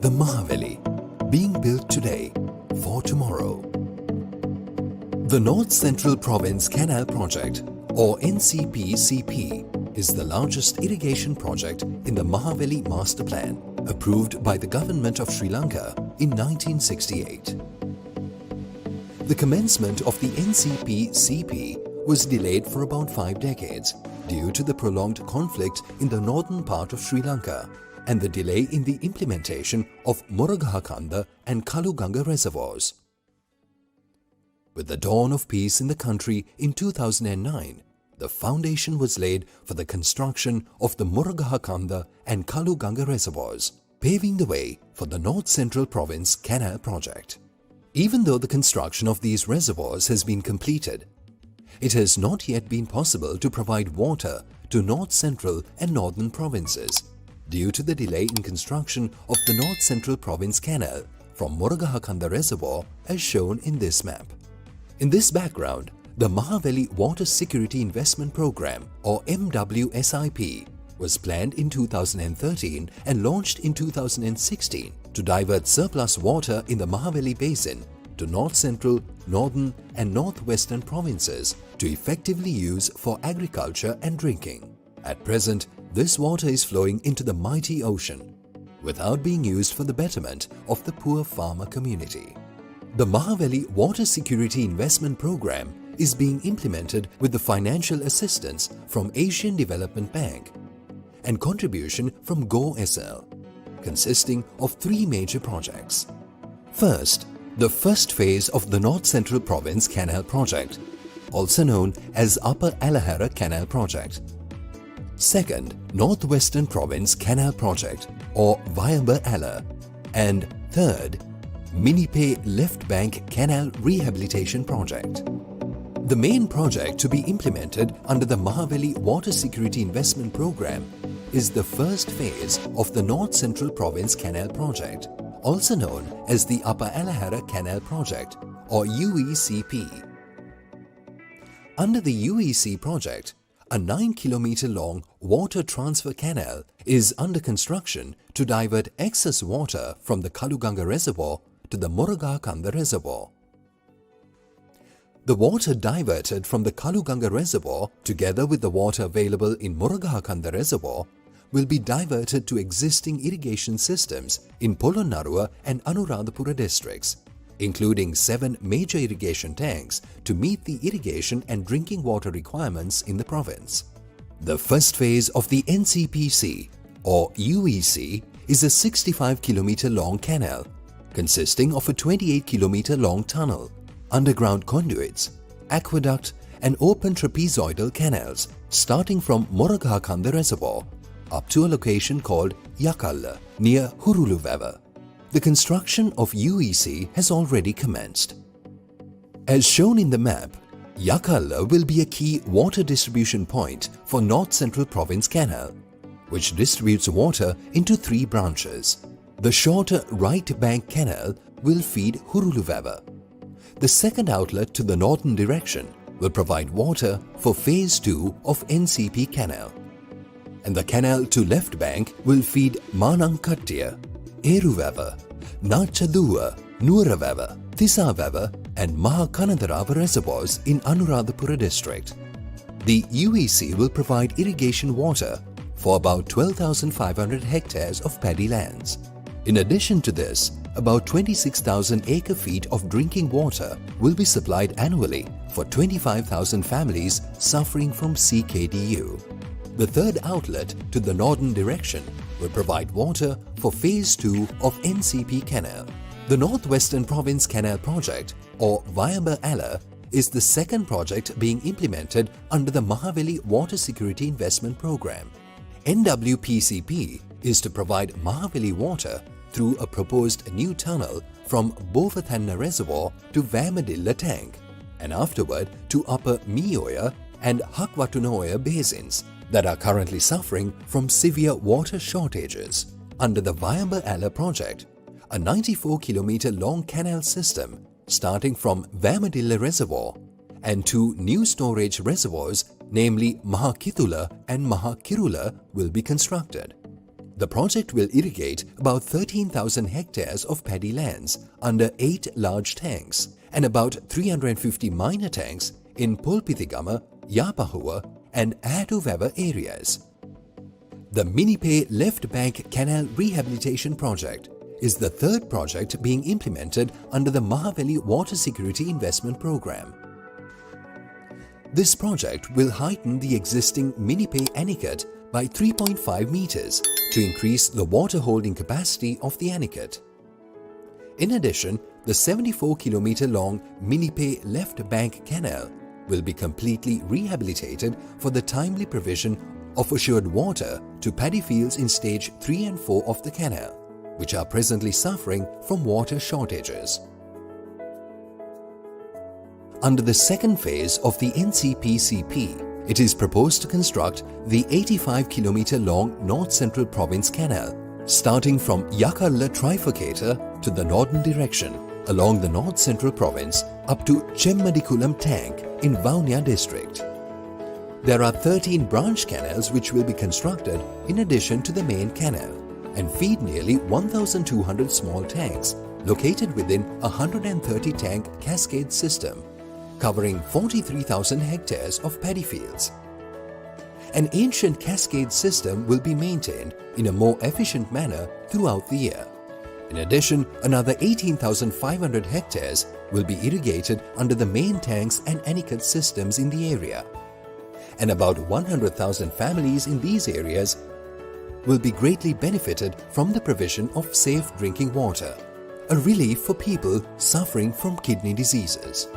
The Mahaweli, being built today for tomorrow. The North Central Province Canal Project, or NCPCP, is the largest irrigation project in the Mahaweli Master Plan, approved by the Government of Sri Lanka in 1968. The commencement of the NCPCP was delayed for about 5 decades due to the prolonged conflict in the northern part of Sri Lanka and the delay in the implementation of Moragahakanda and Kaluganga reservoirs. With the dawn of peace in the country in 2009, the foundation was laid for the construction of the Moragahakanda and Kaluganga reservoirs, paving the way for the North Central Province Canal Project. Even though the construction of these reservoirs has been completed, it has not yet been possible to provide water to North Central and Northern provinces due to the delay in construction of the North Central Province Canal from Moragahakanda Reservoir as shown in this map. In this background, the Mahaweli Water Security Investment Program, or MWSIP, was planned in 2013 and launched in 2016 to divert surplus water in the Mahaweli Basin to North Central, Northern and Northwestern provinces to effectively use for agriculture and drinking. At present, this water is flowing into the mighty ocean without being used for the betterment of the poor farmer community. The Mahaweli Water Security Investment Program is being implemented with the financial assistance from Asian Development Bank and contribution from 𝑔𝒂𝒕𝒆𝒊, consisting of 3 major projects. First, the first phase of the North Central Province Canal Project, also known as Upper Alahara Canal Project. Second, Northwestern Province Canal Project, or 𝑦𝒓𝒆𝒂𝒂. And third, Minipe Left Bank Canal Rehabilitation Project. The main project to be implemented under the Mahaweli Water Security Investment Program is the first phase of the North Central Province Canal Project, also known as the Upper Alahara Canal Project, or UECP. Under the UEC project, a 9-kilometer long water transfer canal is under construction to divert excess water from the Kaluganga Reservoir to the Moragahakanda Reservoir. The water diverted from the Kaluganga Reservoir, together with the water available in Moragahakanda Reservoir, will be diverted to existing irrigation systems in Polonnaruwa and Anuradhapura districts, including 7 major irrigation tanks to meet the irrigation and drinking water requirements in the province. The first phase of the NCPC, or UEC, is a 65-kilometer long canal consisting of a 28-kilometer long tunnel, underground conduits, aqueduct and open trapezoidal canals starting from Moragahakanda Reservoir up to a location called Yakalla near Huruluvavu. The construction of UEC has already commenced. As shown in the map, Yakalla will be a key water distribution point for North Central Province Canal, which distributes water into 3 branches. The shorter right bank canal will feed Huruluvavu. The second outlet to the northern direction will provide water for Phase 2 of NCP Canal. And the canal to left bank will feed Manangkattiya, Eruvavu, Nachaduwa, Nuuravavu, Thisavavu and Mahakanatharava reservoirs in Anuradhapura district. The UEC will provide irrigation water for about 12,500 hectares of paddy lands. In addition to this, about 26,000 acre-feet of drinking water will be supplied annually for 25,000 families suffering from CKDU. The third outlet to the northern direction will provide water for Phase 2 of NCP Canal. The Northwestern Province Canal Project, or 𝑦𝒓𝒆𝒂𝒂, is the second project being implemented under the Mahaweli Water Security Investment Program. NWPCP is to provide Mahaweli water through a proposed new tunnel from Bovathanna Reservoir to Vamadilla Tank and afterward to Upper Mioya and Hakwatunoya basins that are currently suffering from severe water shortages. Under the 𝑦𝒓𝒆𝒂𝒂 project, a 94-kilometer long canal system starting from Vamadilla Reservoir and 2 new storage reservoirs, namely Mahakithula and Mahakirula, will be constructed. The project will irrigate about 13,000 hectares of paddy lands under 8 large tanks and about 350 minor tanks in පොල්පිතිගම, Yapahuwa and ඈටුවැව areas. The Minipe Left Bank Canal Rehabilitation Project is the third project being implemented under the Mahaweli Water Security Investment Program. This project will heighten the existing Minipe Anicut by 3.5 meters to increase the water holding capacity of the Anicut. In addition, the 74-kilometer long Minipe Left Bank Canal will be completely rehabilitated for the timely provision of assured water to paddy fields in stage 3 and 4 of the canal, which are presently suffering from water shortages. Under the second phase of the NCP-CP, it is proposed to construct the 85-kilometer long North Central Province Canal, starting from Yakalla trifurcator to the northern direction along the North Central Province up to Chemmadikulam Tank in Vaunia district. There are 13 branch canals which will be constructed in addition to the main canal and feed nearly 1,200 small tanks located within a 130-tank cascade system covering 43,000 hectares of paddy fields. An ancient cascade system will be maintained in a more efficient manner throughout the year. In addition, another 18,500 hectares will be irrigated under the main tanks and Anicut systems in the area. And about 100,000 families in these areas will be greatly benefited from the provision of safe drinking water, a relief for people suffering from kidney diseases.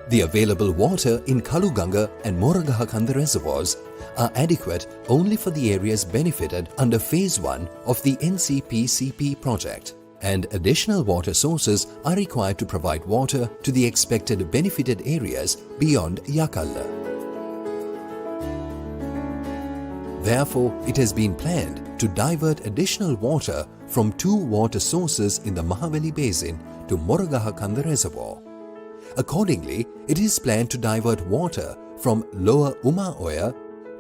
The available water in Kaluganga and Moragahakanda reservoirs are adequate only for the areas benefited under Phase 1 of the NCP-CP project, and additional water sources are required to provide water to the expected benefited areas beyond Yakalla. Therefore, it has been planned to divert additional water from 2 water sources in the Mahaweli Basin to Moragahakanda Reservoir. Accordingly, it is planned to divert water from Lower Uma Oya,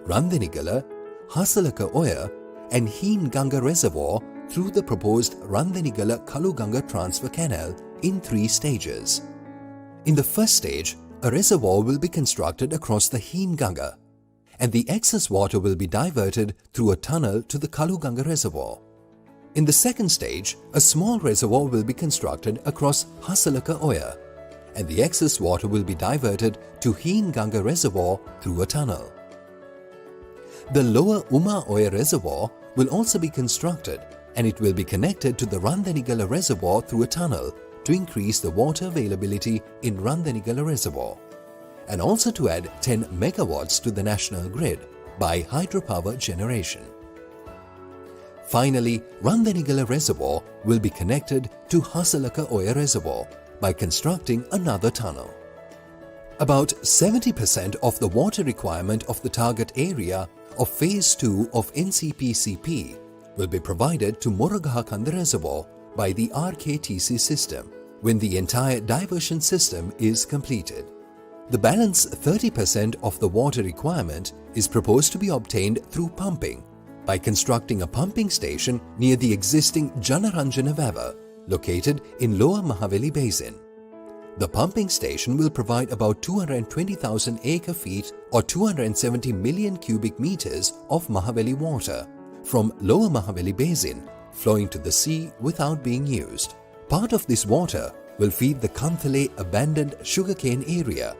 Randhenigala, Hasalaka Oya and Heen Ganga Reservoir through the proposed Randhenigala Kaluganga Transfer Canal in 3 stages. In the first stage, a reservoir will be constructed across the Heen Ganga, and the excess water will be diverted through a tunnel to the Kaluganga Reservoir. In the second stage, a small reservoir will be constructed across Hasalaka Oya, and the excess water will be diverted to Heen Ganga Reservoir through a tunnel. The Lower Uma Oya Reservoir will also be constructed, and it will be connected to the Randhenigala Reservoir through a tunnel to increase the water availability in Randhenigala Reservoir, and also to add 10 megawatts to the national grid by hydropower generation. Finally, Randhenigala Reservoir will be connected to Hasalaka Oya Reservoir by constructing another tunnel. About 70% of the water requirement of the target area of Phase 2 of NCP-CP will be provided to Moragahakanda Reservoir by the RKTC system when the entire diversion system is completed. The balance 30% of the water requirement is proposed to be obtained through pumping by constructing a pumping station near the existing Janaranjana Vava located in Lower Mahaweli Basin. The pumping station will provide about 220,000 acre-feet or 270 million cubic meters of Mahaweli water from Lower Mahaweli Basin flowing to the sea without being used. Part of this water will feed the Kanthale abandoned sugarcane area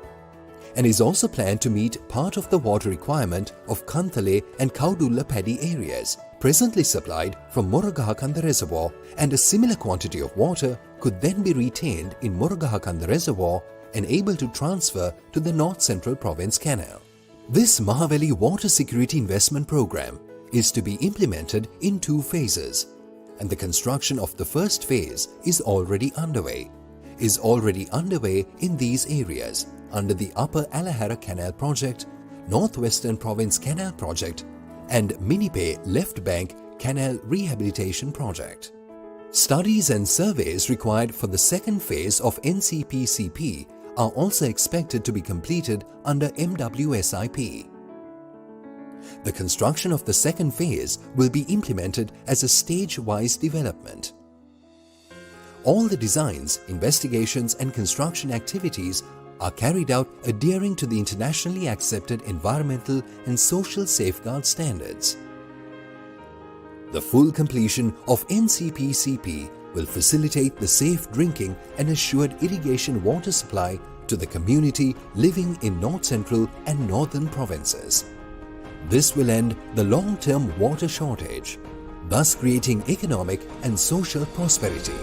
and is also planned to meet part of the water requirement of Kanthale and Kaudulla paddy areas presently supplied from Moragahakanda Reservoir, and a similar quantity of water could then be retained in Moragahakanda Reservoir and able to transfer to the North Central Province Canal. This Mahaweli Water Security Investment Program is to be implemented in 2 phases, and the construction of the first phase is already underway in these areas under the Upper Alahara Canal Project, Northwestern Province Canal Project and Minipe Left Bank Canal Rehabilitation Project. Studies and surveys required for the second phase of The construction of the second phase will be implemented as a stage-wise development. All the designs, investigations and construction activities are carried out adhering to the internationally accepted environmental and social safeguard standards. The full completion of NCP-CP will facilitate the safe drinking and assured irrigation water supply to the community living in North Central and Northern provinces. This will end the long-term water shortage, thus creating economic and social prosperity.